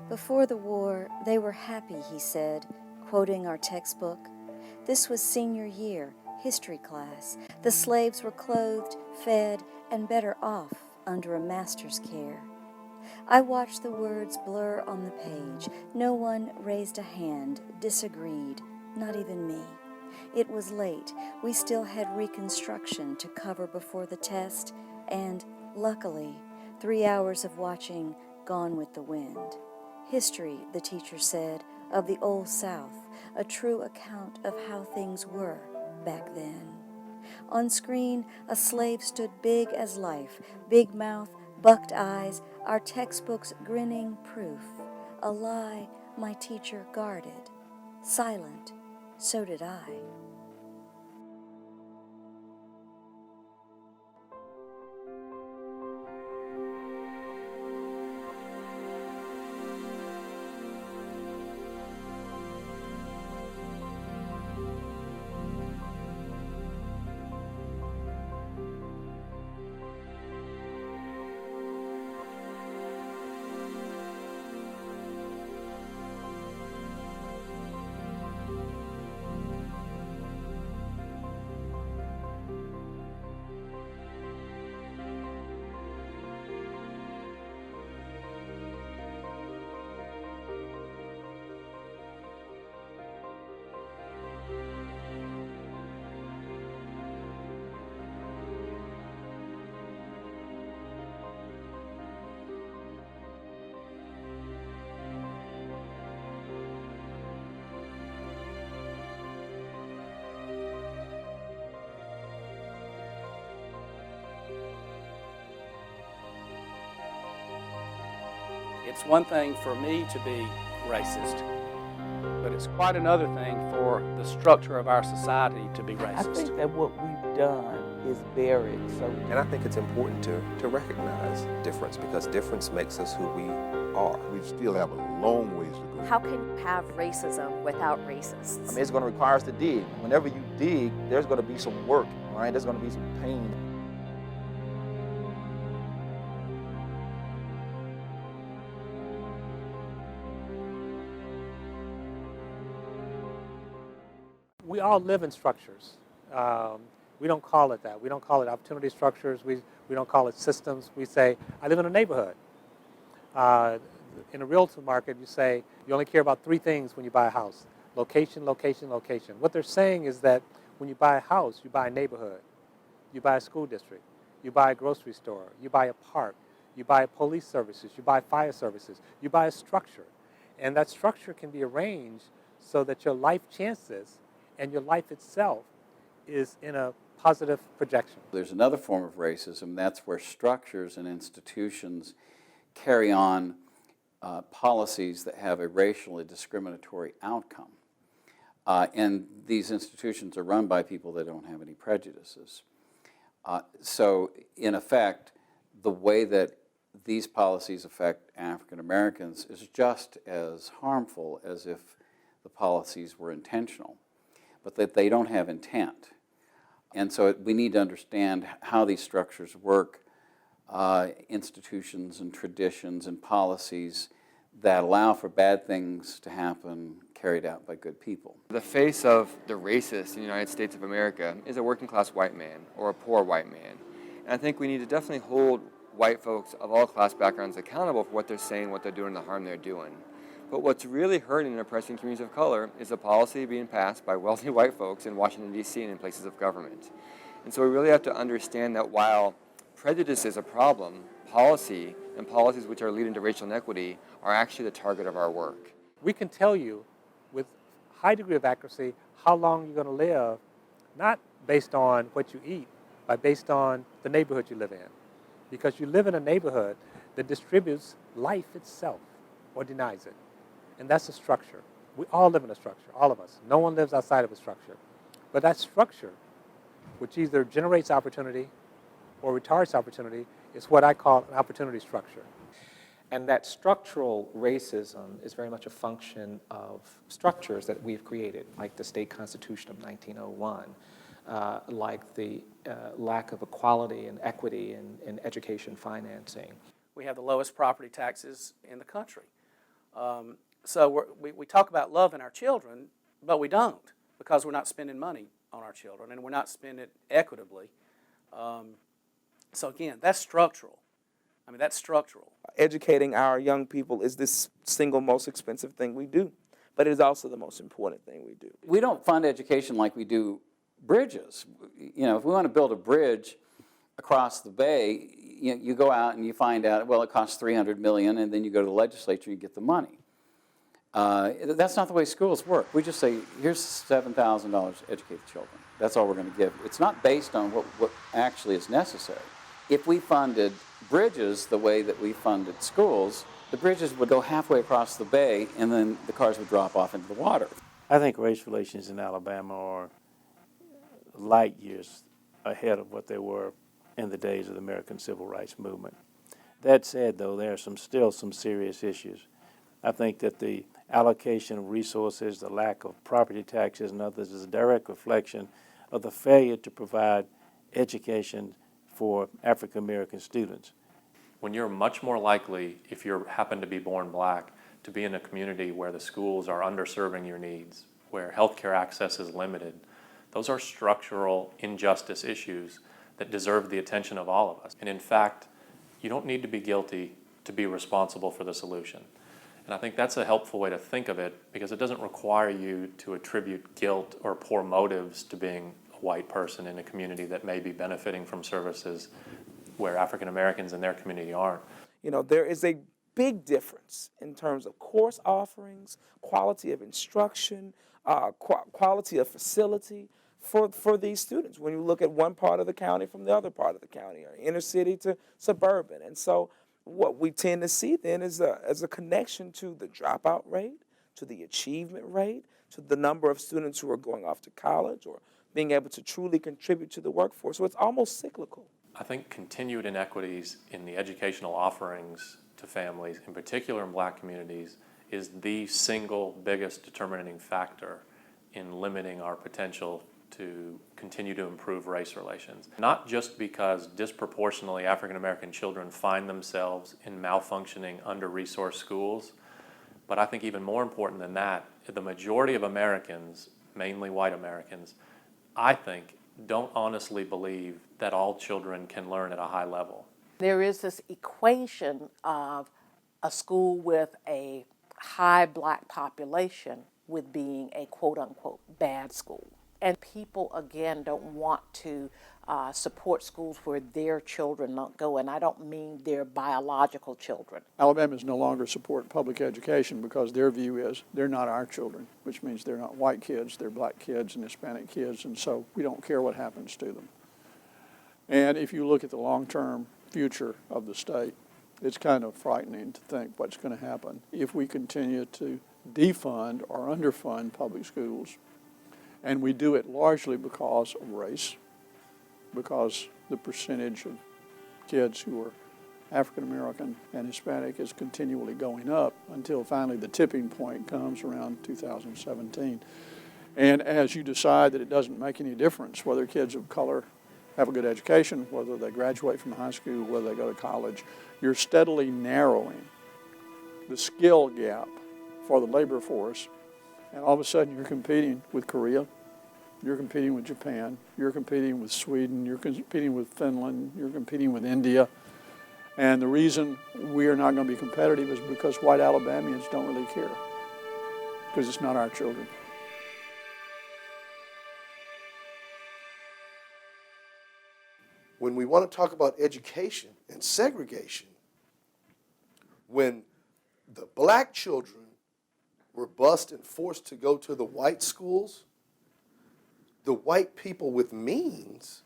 Before the war, they were happy, he said, quoting our textbook. This was senior year, history class. The slaves were clothed, fed, and better off under a master's care. I watched the words blur on the page. No one raised a hand, disagreed, not even me. It was late. We still had Reconstruction to cover before the test, and, luckily, 3 hours of watching Gone with the Wind. History, the teacher said, of the Old South, a true account of how things were back then. On screen, a slave stood big as life, big mouth, bucked eyes, our textbook's grinning proof. A lie my teacher guarded. Silent, so did I. It's one thing for me to be racist, but it's quite another thing for the structure of our society to be racist. I think that what we've done is buried. And I think it's important to recognize difference, because difference makes us who we are. We still have a long ways to go. How can you have racism without racists? I mean, it's going to require us to dig. Whenever you dig, there's going to be some work, right? There's going to be some pain. We all live in structures. We don't call it that. We don't call it opportunity structures. We don't call it systems. We say, I live in a neighborhood. In a realtor market, you say you only care about 3 things when you buy a house: location, location, location. What they're saying is that when you buy a house, you buy a neighborhood, you buy a school district, you buy a grocery store, you buy a park, you buy police services, you buy fire services, you buy a structure. And that structure can be arranged so that your life chances and your life itself is in a positive projection. There's another form of racism. That's where structures and institutions carry on policies that have a racially discriminatory outcome. And these institutions are run by people that don't have any prejudices. So in effect, the way that these policies affect African Americans is just as harmful as if the policies were intentional, but that they don't have intent. And so we need to understand how these structures work, institutions and traditions and policies that allow for bad things to happen carried out by good people. The face of the racist in the United States of America is a working class white man or a poor white man. And I think we need to definitely hold white folks of all class backgrounds accountable for what they're saying, what they're doing, the harm they're doing. But what's really hurting and oppressing communities of color is a policy being passed by wealthy white folks in Washington, D.C. and in places of government. And so we really have to understand that while prejudice is a problem, policy and policies which are leading to racial inequity are actually the target of our work. We can tell you with high degree of accuracy how long you're going to live, not based on what you eat, but based on the neighborhood you live in. Because you live in a neighborhood that distributes life itself or denies it. And that's a structure. We all live in a structure, all of us. No one lives outside of a structure. But that structure, which either generates opportunity or retards opportunity, is what I call an opportunity structure. And that structural racism is very much a function of structures that we've created, like the state constitution of 1901, like the lack of equality and equity in education financing. We have the lowest property taxes in the country. So we talk about loving our children, but we don't, because we're not spending money on our children, and we're not spending it equitably. So again, that's structural. I mean, that's structural. Educating our young people is this single most expensive thing we do, but it is also the most important thing we do. We don't fund education like we do bridges. You know, if we want to build a bridge across the bay, you go out and you find out, well, it costs $300 million, and then you go to the legislature and you get the money. That's not the way schools work. We just say, here's $7,000 to educate the children. That's all we're going to give. It's not based on what actually is necessary. If we funded bridges the way that we funded schools, the bridges would go halfway across the bay, and then the cars would drop off into the water. I think race relations in Alabama are light years ahead of what they were in the days of the American Civil Rights Movement. That said, though, there are still some serious issues. I think that the allocation of resources, the lack of property taxes and others is a direct reflection of the failure to provide education for African American students. When you're much more likely, if you happen to be born black, to be in a community where the schools are underserving your needs, where healthcare access is limited, those are structural injustice issues that deserve the attention of all of us. And in fact, you don't need to be guilty to be responsible for the solution. And I think that's a helpful way to think of it, because it doesn't require you to attribute guilt or poor motives to being a white person in a community that may be benefiting from services where African Americans in their community aren't. You know, there is a big difference in terms of course offerings, quality of instruction, quality of facility for these students when you look at one part of the county from the other part of the county, or inner city to suburban. And so what we tend to see then is a connection to the dropout rate, to the achievement rate, to the number of students who are going off to college or being able to truly contribute to the workforce. So it's almost cyclical. I think continued inequities in the educational offerings to families, in particular in black communities, is the single biggest determining factor in limiting our potential to continue to improve race relations. Not just because disproportionately African American children find themselves in malfunctioning, under-resourced schools, but I think even more important than that, the majority of Americans, mainly white Americans, I think don't honestly believe that all children can learn at a high level. There is this equation of a school with a high black population with being a quote-unquote bad school. And people, again, don't want to support schools where their children don't go, and I don't mean their biological children. Alabama's no longer support public education because their view is they're not our children, which means they're not white kids, they're black kids and Hispanic kids, and so we don't care what happens to them. And if you look at the long-term future of the state, it's kind of frightening to think what's going to happen if we continue to defund or underfund public schools. And we do it largely because of race, because the percentage of kids who are African American and Hispanic is continually going up until finally the tipping point comes around 2017. And as you decide that it doesn't make any difference whether kids of color have a good education, whether they graduate from high school, whether they go to college, you're steadily narrowing the skill gap for the labor force. And all of a sudden you're competing with Korea, you're competing with Japan, you're competing with Sweden, you're competing with Finland, you're competing with India. And the reason we are not going to be competitive is because white Alabamians don't really care, because it's not our children. When we want to talk about education and segregation, when the black children were bused and forced to go to the white schools, the white people with means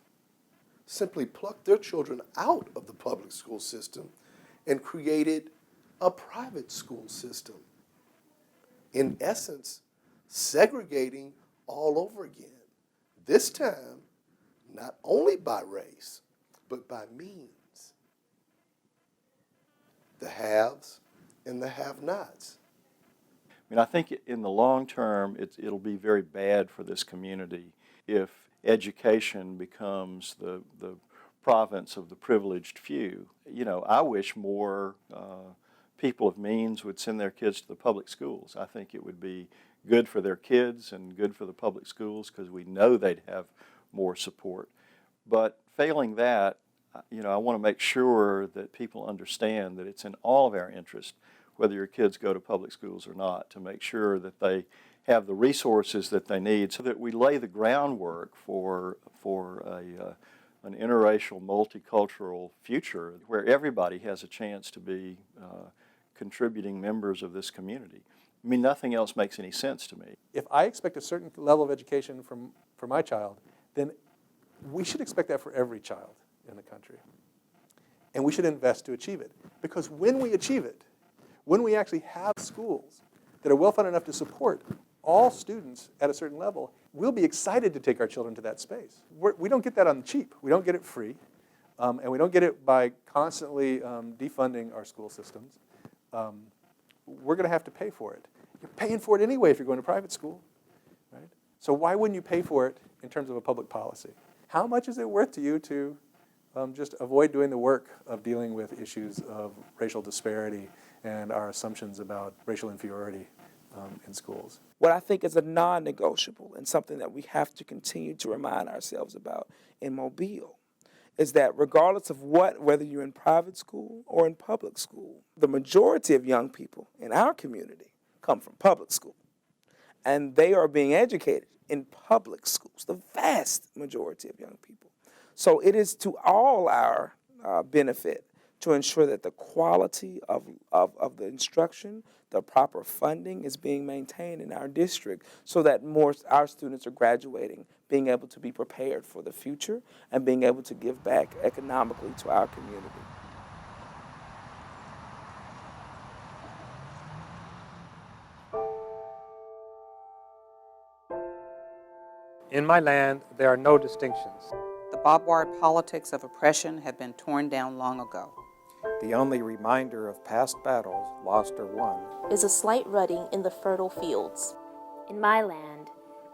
simply plucked their children out of the public school system and created a private school system. In essence, segregating all over again. This time, not only by race, but by means. The haves and the have-nots. I mean, I think in the long term, it'll be very bad for this community if education becomes the province of the privileged few. You know, I wish more people of means would send their kids to the public schools. I think it would be good for their kids and good for the public schools because we know they'd have more support. But failing that, I want to make sure that people understand that it's in all of our interest, whether your kids go to public schools or not, to make sure that they have the resources that they need so that we lay the groundwork for an interracial, multicultural future where everybody has a chance to be contributing members of this community. I mean, nothing else makes any sense to me. If I expect a certain level of education for my child, then we should expect that for every child in the country. And we should invest to achieve it. Because when we achieve it, when we actually have schools that are well-funded enough to support all students at a certain level, we'll be excited to take our children to that space. We don't get that on the cheap. We don't get it free. And we don't get it by constantly defunding our school systems. We're going to have to pay for it. You're paying for it anyway if you're going to private school, right? So why wouldn't you pay for it in terms of a public policy? How much is it worth to you to just avoid doing the work of dealing with issues of racial disparity and our assumptions about racial inferiority in schools? What I think is a non-negotiable and something that we have to continue to remind ourselves about in Mobile is that regardless of whether you're in private school or in public school, the majority of young people in our community come from public school. And they are being educated in public schools, the vast majority of young people. So it is to all our benefit to ensure that the quality of the instruction, the proper funding is being maintained in our district so that our students are graduating, being able to be prepared for the future and being able to give back economically to our community. In my land, there are no distinctions. The barbed wire politics of oppression have been torn down long ago. The only reminder of past battles, lost or won, is a slight rutting in the fertile fields. In my land,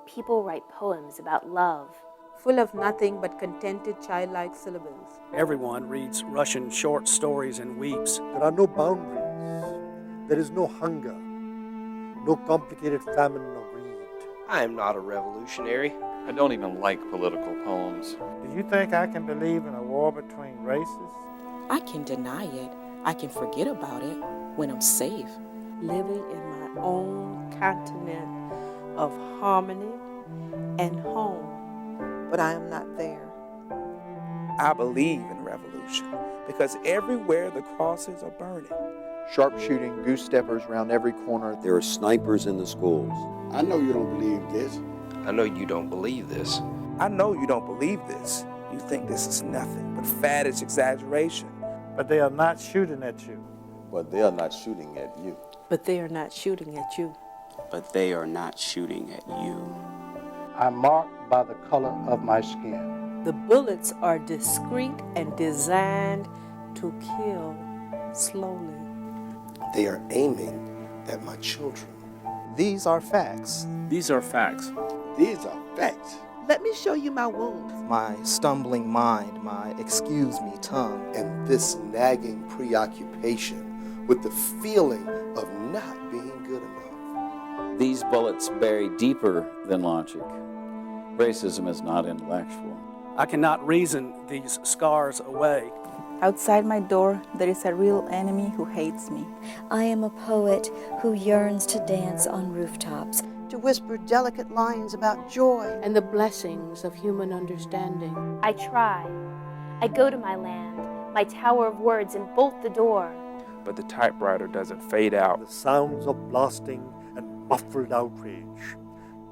people write poems about love, full of nothing but contented childlike syllables. Everyone reads Russian short stories and weeps. There are no boundaries. There is no hunger, no complicated famine or greed. I am not a revolutionary. I don't even like political poems. Do you think I can believe in a war between races? I can deny it. I can forget about it when I'm safe. Living in my own continent of harmony and home. But I am not there. I believe in revolution because everywhere the crosses are burning. Sharpshooting goose steppers around every corner. There are snipers in the schools. I know you don't believe this. I know you don't believe this. I know you don't believe this. You think this is nothing but faddish exaggeration. But they are not shooting at you. But they are not shooting at you. But they are not shooting at you. But they are not shooting at you. I'm marked by the color of my skin. The bullets are discreet and designed to kill slowly. They are aiming at my children. These are facts. These are facts. These are facts. Let me show you my wounds. My stumbling mind, my excuse me tongue. And this nagging preoccupation with the feeling of not being good enough. These bullets bury deeper than logic. Racism is not intellectual. I cannot reason these scars away. Outside my door, there is a real enemy who hates me. I am a poet who yearns to dance on rooftops, to whisper delicate lines about joy and the blessings of human understanding. I try. I go to my land, my tower of words, and bolt the door. but the typewriter doesn't fade out. The sounds of blasting and muffled outrage.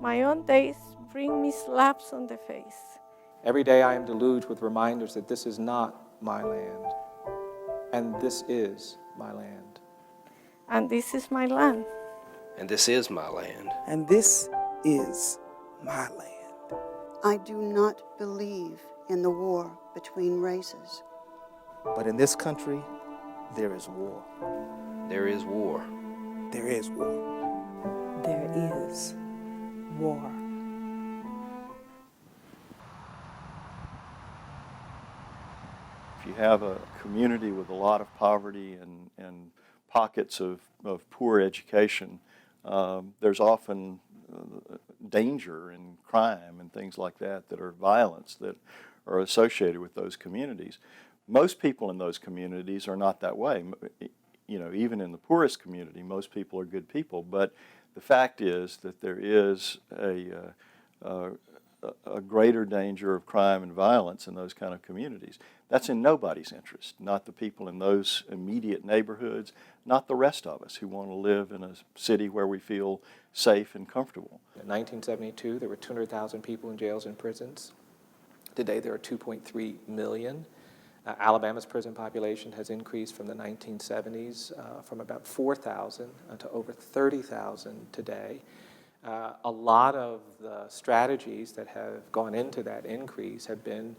My own days bring me slaps on the face. Every day I am deluged with reminders that this is not my land, and this is my land. And this is my land. And this is my land. And this is my land. I do not believe in the war between races. But in this country, there is war. There is war. There is war. There is war. If you have a community with a lot of poverty and pockets of poor education, there's often danger and crime and things like that that are violence that are associated with those communities. Most people in those communities are not that way. You know, even in the poorest community, most people are good people. But the fact is that there is a greater danger of crime and violence in those kind of communities. That's in nobody's interest, not the people in those immediate neighborhoods, not the rest of us who want to live in a city where we feel safe and comfortable. In 1972, there were 200,000 people in jails and prisons. Today, there are 2.3 million. Alabama's prison population has increased from the 1970s from about 4,000 to over 30,000 today. A lot of the strategies that have gone into that increase have been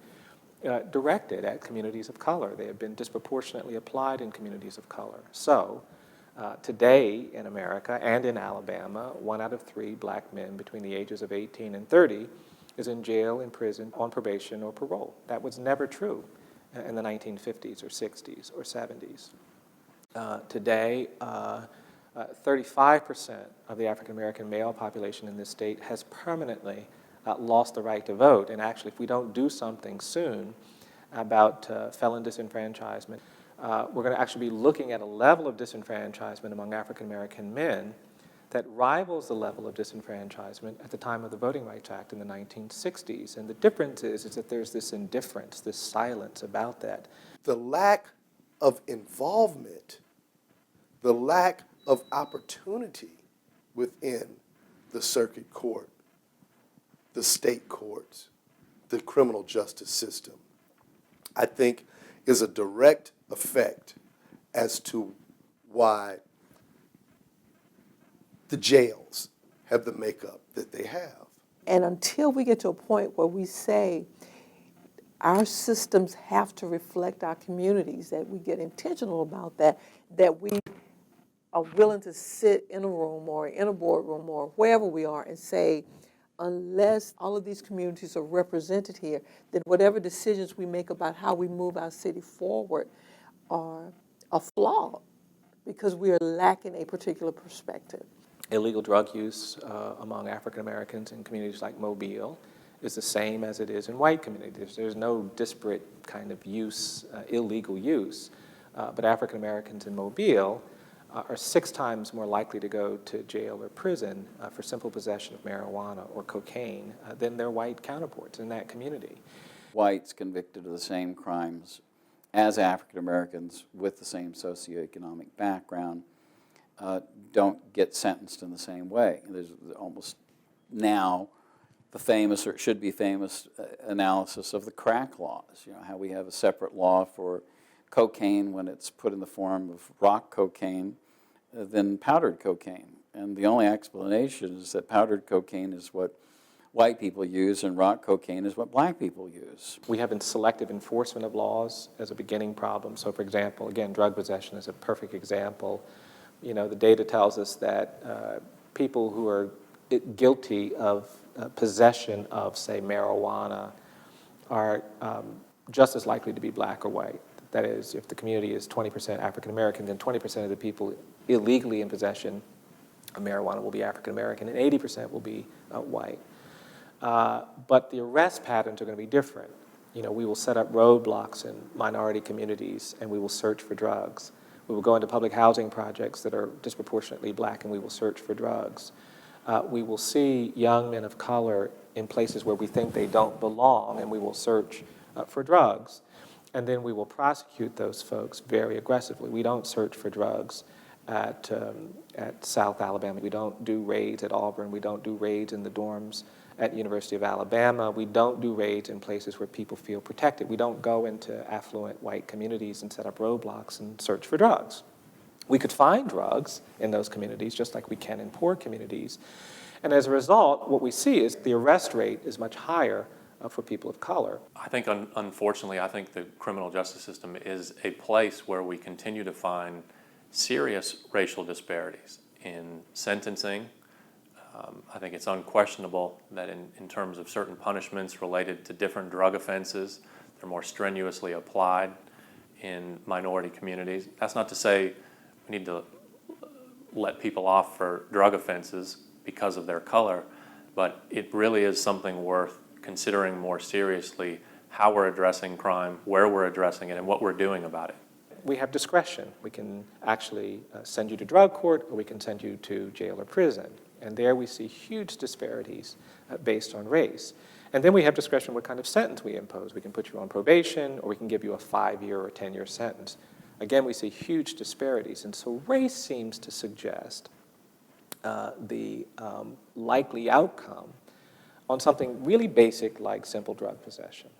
directed at communities of color. They have been disproportionately applied in communities of color. So today in America and in Alabama, 1 out of 3 black men between the ages of 18 and 30 is in jail, in prison, on probation or parole. That was never true in the 1950s or 60s or 70s. Today, 35% of the African American male population in this state has permanently lost the right to vote. And actually, if we don't do something soon about felon disenfranchisement, we're going to actually be looking at a level of disenfranchisement among African American men that rivals the level of disenfranchisement at the time of the Voting Rights Act in the 1960s. And the difference is that there's this indifference, this silence about that. The lack of involvement, the lack of opportunity within the circuit court, the state courts, the criminal justice system, I think is a direct effect as to why the jails have the makeup that they have. And until we get to a point where we say our systems have to reflect our communities, that we get intentional about that, that we are willing to sit in a room or in a boardroom or wherever we are and say, unless all of these communities are represented here, then whatever decisions we make about how we move our city forward are flawed because we are lacking a particular perspective. Illegal drug use among African Americans in communities like Mobile is the same as it is in white communities. There's no disparate kind of use, illegal use, but African Americans in Mobile are 6 times more likely to go to jail or prison for simple possession of marijuana or cocaine than their white counterparts in that community. Whites convicted of the same crimes as African Americans with the same socioeconomic background don't get sentenced in the same way. There's almost now the famous, or it should be famous, analysis of the crack laws, you know, how we have a separate law for cocaine when it's put in the form of rock cocaine than powdered cocaine. And the only explanation is that powdered cocaine is what white people use and rock cocaine is what black people use. We have selective enforcement of laws as a beginning problem. So for example, again, drug possession is a perfect example. You know, the data tells us that people who are guilty of possession of, say, marijuana are just as likely to be black or white. That is, if the community is 20% African American, then 20% of the people illegally in possession of marijuana will be African American, and 80% will be white. But the arrest patterns are going to be different. You know, we will set up roadblocks in minority communities, and we will search for drugs. We will go into public housing projects that are disproportionately black, and we will search for drugs. We will see young men of color in places where we think they don't belong, and we will search for drugs. And then we will prosecute those folks very aggressively. We don't search for drugs at South Alabama. We don't do raids at Auburn. We don't do raids in the dorms at University of Alabama. We don't do raids in places where people feel protected. We don't go into affluent white communities and set up roadblocks and search for drugs. We could find drugs in those communities just like we can in poor communities. And as a result, what we see is the arrest rate is much higher for people of color. I think, unfortunately, I think the criminal justice system is a place where we continue to find serious racial disparities in sentencing. I think it's unquestionable that in terms of certain punishments related to different drug offenses, they're more strenuously applied in minority communities. That's not to say we need to let people off for drug offenses because of their color, but it really is something worth considering more seriously how we're addressing crime, where we're addressing it, and what we're doing about it. We have discretion. We can actually send you to drug court, or we can send you to jail or prison. And there we see huge disparities based on race. And then we have discretion what kind of sentence we impose. We can put you on probation, or we can give you a 5-year or 10-year sentence. Again, we see huge disparities. And so race seems to suggest the likely outcome on something really basic like simple drug possession.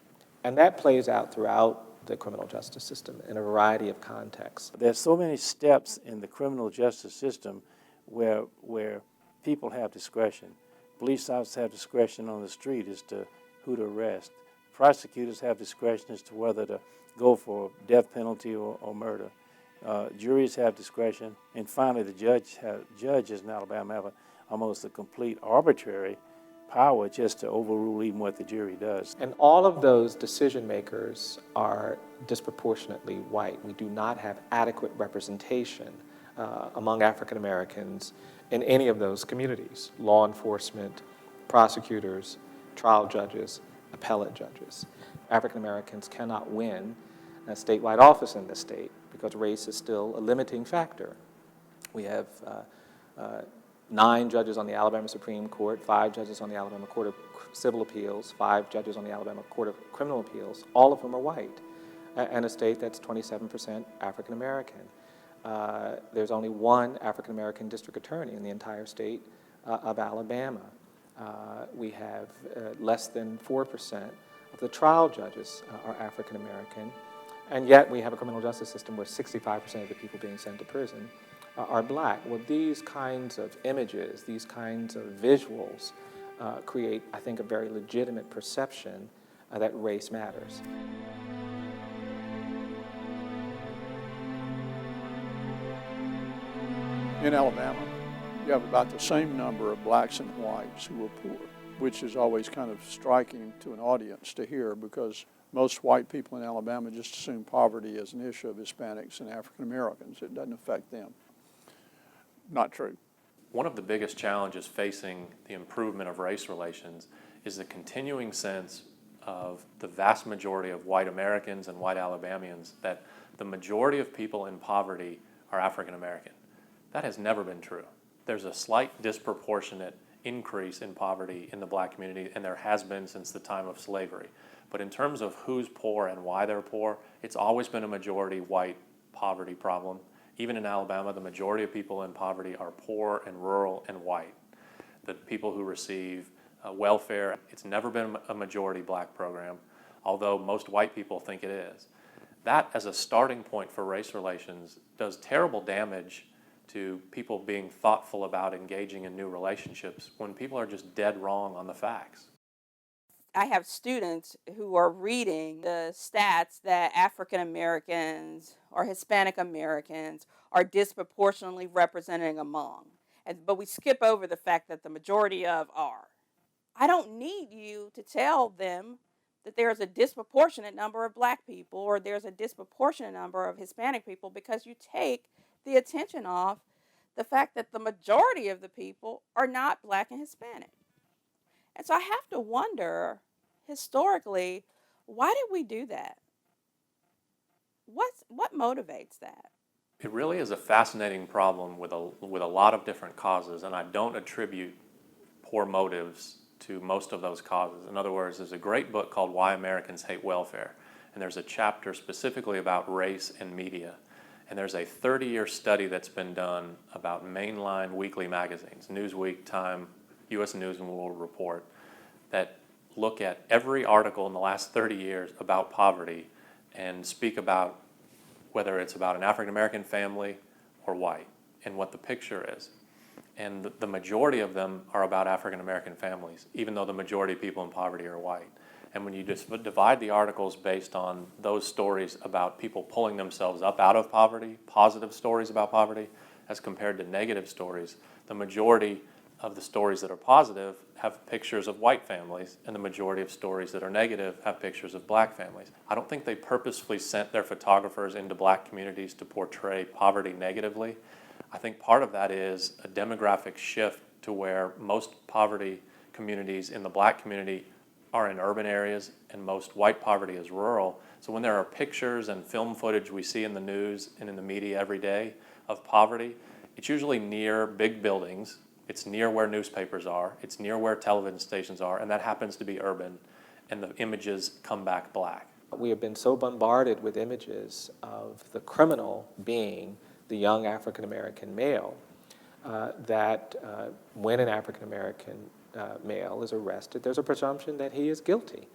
And that plays out throughout the criminal justice system in a variety of contexts. There's so many steps in the criminal justice system where people have discretion. Police officers have discretion on the street as to who to arrest. Prosecutors have discretion as to whether to go for death penalty or murder. Juries have discretion. And finally, the judges in Alabama have almost a complete arbitrary power just to overrule even what the jury does. And all of those decision makers are disproportionately white. We do not have adequate representation among African Americans in any of those communities: law enforcement, prosecutors, trial judges, appellate judges. African Americans cannot win a statewide office in this state because race is still a limiting factor. We have 9 judges on the Alabama Supreme Court, 5 judges on the Alabama Court of Civil Appeals, 5 judges on the Alabama Court of Criminal Appeals. All of them are white, and a state that's 27% African American. There's only 1 African American district attorney in the entire state of Alabama. We have less than 4% of the trial judges are African American, and yet we have a criminal justice system where 65% of the people being sent to prison are black. Well, these kinds of images, these kinds of visuals create, I think, a very legitimate perception that race matters. In Alabama, you have about the same number of blacks and whites who are poor, which is always kind of striking to an audience to hear, because most white people in Alabama just assume poverty as an issue of Hispanics and African Americans. It doesn't affect them. Not true. One of the biggest challenges facing the improvement of race relations is the continuing sense of the vast majority of white Americans and white Alabamians that the majority of people in poverty are African American. That has never been true. There's a slight disproportionate increase in poverty in the black community, and there has been since the time of slavery. But in terms of who's poor and why they're poor, it's always been a majority white poverty problem. Even in Alabama, the majority of people in poverty are poor and rural and white. The people who receive welfare, it's never been a majority black program, although most white people think it is. That, as a starting point for race relations, does terrible damage to people being thoughtful about engaging in new relationships when people are just dead wrong on the facts. I have students who are reading the stats that African Americans or Hispanic Americans are disproportionately represented among. But we skip over the fact that the majority of are. I don't need you to tell them that there's a disproportionate number of black people or there's a disproportionate number of Hispanic people, because you take the attention off the fact that the majority of the people are not black and Hispanic. And so I have to wonder, historically, why did we do that? What motivates that? It really is a fascinating problem with a lot of different causes, and I don't attribute poor motives to most of those causes. In other words, there's a great book called Why Americans Hate Welfare, and there's a chapter specifically about race and media. And there's a 30-year study that's been done about mainline weekly magazines, Newsweek, Time, U.S. News and World Report, that look at every article in the last 30 years about poverty and speak about whether it's about an African American family or white and what the picture is. And the majority of them are about African American families, even though the majority of people in poverty are white. And when you just divide the articles based on those stories about people pulling themselves up out of poverty, positive stories about poverty, as compared to negative stories, the majority of the stories that are positive have pictures of white families, and the majority of stories that are negative have pictures of black families. I don't think they purposefully sent their photographers into black communities to portray poverty negatively. I think part of that is a demographic shift to where most poverty communities in the black community are in urban areas and most white poverty is rural. So when there are pictures and film footage we see in the news and in the media every day of poverty, it's usually near big buildings, it's near where newspapers are, it's near where television stations are, and that happens to be urban, and the images come back black. We have been so bombarded with images of the criminal being the young African American male that when an African American male is arrested, there's a presumption that he is guilty.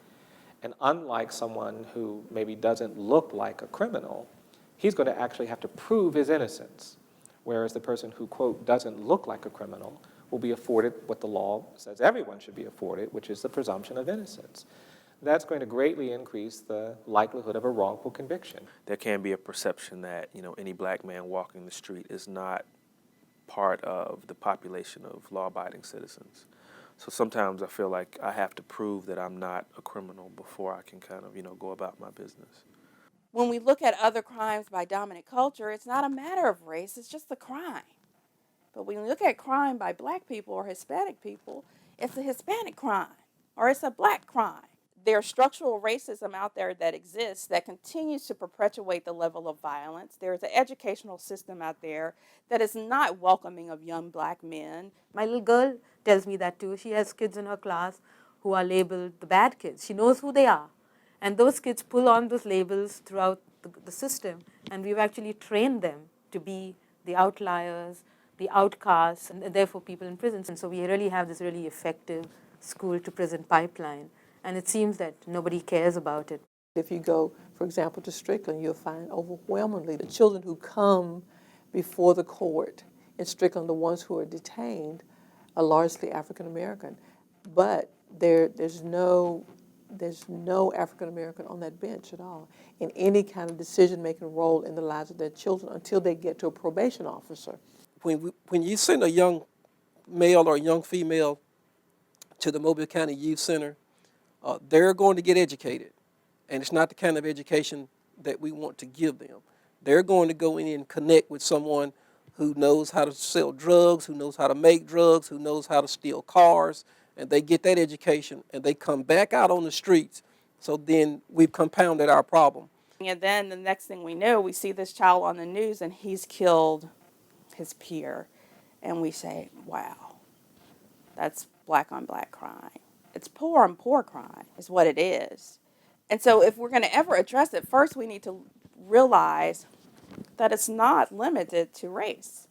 And unlike someone who maybe doesn't look like a criminal, he's going to actually have to prove his innocence. Whereas the person who, quote, doesn't look like a criminal will be afforded what the law says everyone should be afforded, which is the presumption of innocence. That's going to greatly increase the likelihood of a wrongful conviction. There can be a perception that, any black man walking the street is not part of the population of law-abiding citizens. So sometimes I feel like I have to prove that I'm not a criminal before I can kind of, go about my business. When we look at other crimes by dominant culture, it's not a matter of race, it's just the crime. But when you look at crime by black people or Hispanic people, it's a Hispanic crime or it's a black crime. There's structural racism out there that exists that continues to perpetuate the level of violence. There's an educational system out there that is not welcoming of young black men. My little girl tells me that too. She has kids in her class who are labeled the bad kids. She knows who they are. And those kids pull on those labels throughout the system. And we've actually trained them to be the outliers, the outcasts, and therefore people in prisons. And so we really have this really effective school-to-prison pipeline. And it seems that nobody cares about it. If you go, for example, to Strickland, you'll find overwhelmingly the children who come before the court in Strickland, the ones who are detained, are largely African American. But there's no African American on that bench at all in any kind of decision-making role in the lives of their children until they get to a probation officer. When you send a young male or a young female to the Mobile County Youth Center, they're going to get educated, and it's not the kind of education that we want to give them. They're going to go in and connect with someone who knows how to sell drugs, who knows how to make drugs, who knows how to steal cars, and they get that education, and they come back out on the streets. So then we've compounded our problem. And then the next thing we know, we see this child on the news and he's killed his peer. And we say, wow, that's black on black crime. It's poor on poor crime is what it is. And so if we're going to ever address it, first we need to realize that it's not limited to race.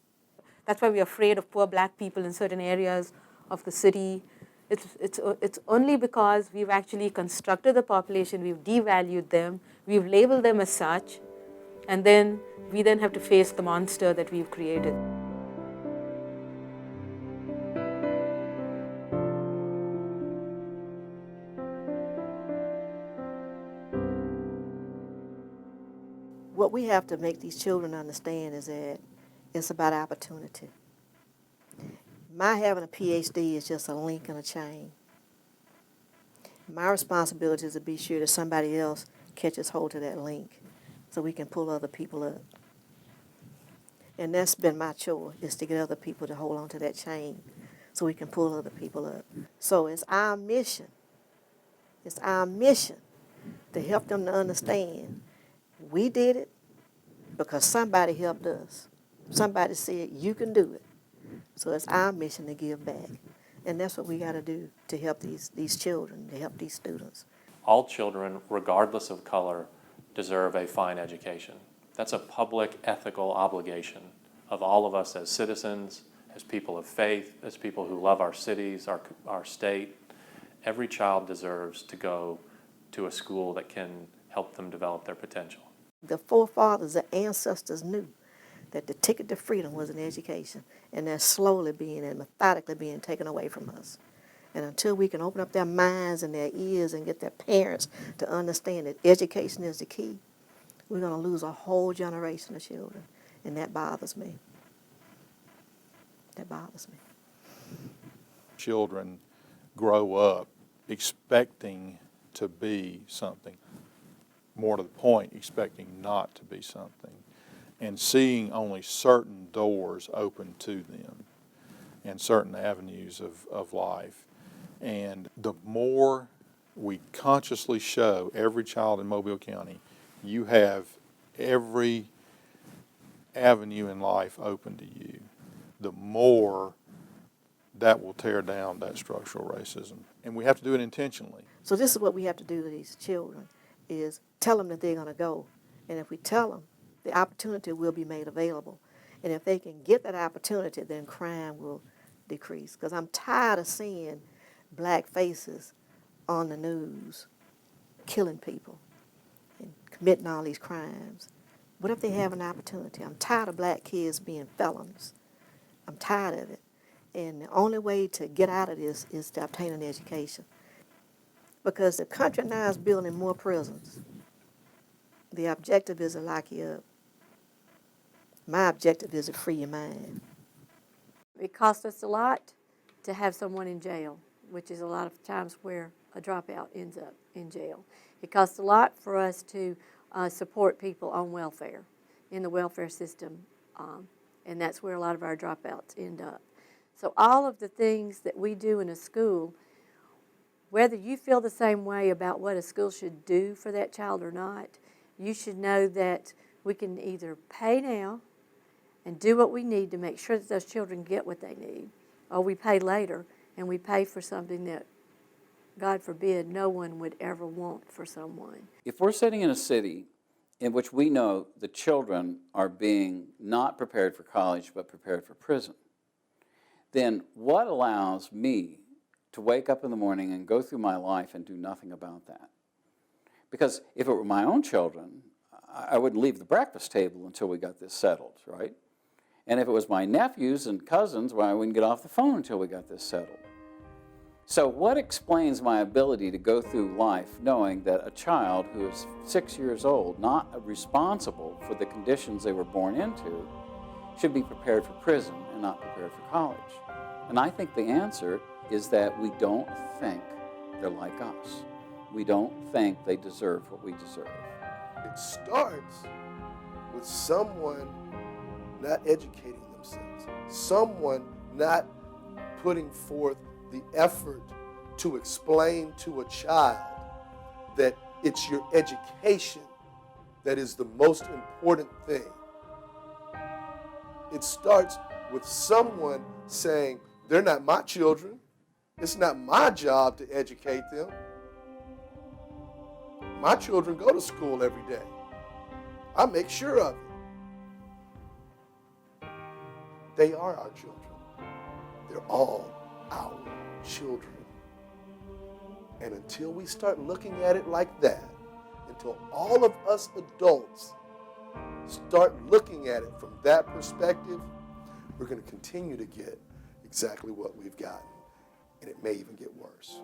That's why we're afraid of poor black people in certain areas of the city. It's only because we've actually constructed the population, we've devalued them, we've labeled them as such, and then we then have to face the monster that we've created. What we have to make these children understand is that it's about opportunity. My having a PhD is just a link in a chain. My responsibility is to be sure that somebody else catches hold of that link so we can pull other people up. And that's been my chore, is to get other people to hold on to that chain so we can pull other people up. So it's our mission to help them to understand we did it because somebody helped us. Somebody said, you can do it. So it's our mission to give back. And that's what we got to do to help these children, to help these students. All children, regardless of color, deserve a fine education. That's a public ethical obligation of all of us as citizens, as people of faith, as people who love our cities, our state. Every child deserves to go to a school that can help them develop their potential. The forefathers, the ancestors knew that the ticket to freedom was an education, and that's slowly being and methodically being taken away from us. And until we can open up their minds and their ears and get their parents to understand that education is the key, we're going to lose a whole generation of children, and that bothers me. That bothers me. Children grow up expecting to be something, more to the point, expecting not to be something, and seeing only certain doors open to them and certain avenues of life. And the more we consciously show every child in Mobile County, you have every avenue in life open to you, the more that will tear down that structural racism. And we have to do it intentionally. So this is what we have to do to these children, is tell them that they're going to go. And if we tell them, the opportunity will be made available. And if they can get that opportunity, then crime will decrease. Because I'm tired of seeing black faces on the news killing people and committing all these crimes. What if they have an opportunity? I'm tired of black kids being felons. I'm tired of it. And the only way to get out of this is to obtain an education. Because the country now is building more prisons. The objective is to lock you up. My objective is to free your mind. It costs us a lot to have someone in jail, which is a lot of times where a dropout ends up in jail. It costs a lot for us to support people on welfare, in the welfare system, and that's where a lot of our dropouts end up. So all of the things that we do in a school, whether you feel the same way about what a school should do for that child or not, you should know that we can either pay now and do what we need to make sure that those children get what they need, or we pay later and we pay for something that, God forbid, no one would ever want for someone. If we're sitting in a city in which we know the children are being not prepared for college but prepared for prison, then what allows me to wake up in the morning and go through my life and do nothing about that? Because if it were my own children, I wouldn't leave the breakfast table until we got this settled, right? And if it was my nephews and cousins, well, I wouldn't get off the phone until we got this settled. So what explains my ability to go through life knowing that a child who is 6 years old, not responsible for the conditions they were born into, should be prepared for prison and not prepared for college? And I think the answer is that we don't think they're like us. We don't think they deserve what we deserve. It starts with someone not educating themselves, someone not putting forth the effort to explain to a child that it's your education that is the most important thing. It starts with someone saying, they're not my children. It's not my job to educate them. My children go to school every day. I make sure of it. They are our children. They're all our children. And until we start looking at it like that, until all of us adults start looking at it from that perspective, we're going to continue to get exactly what we've gotten. And it may even get worse.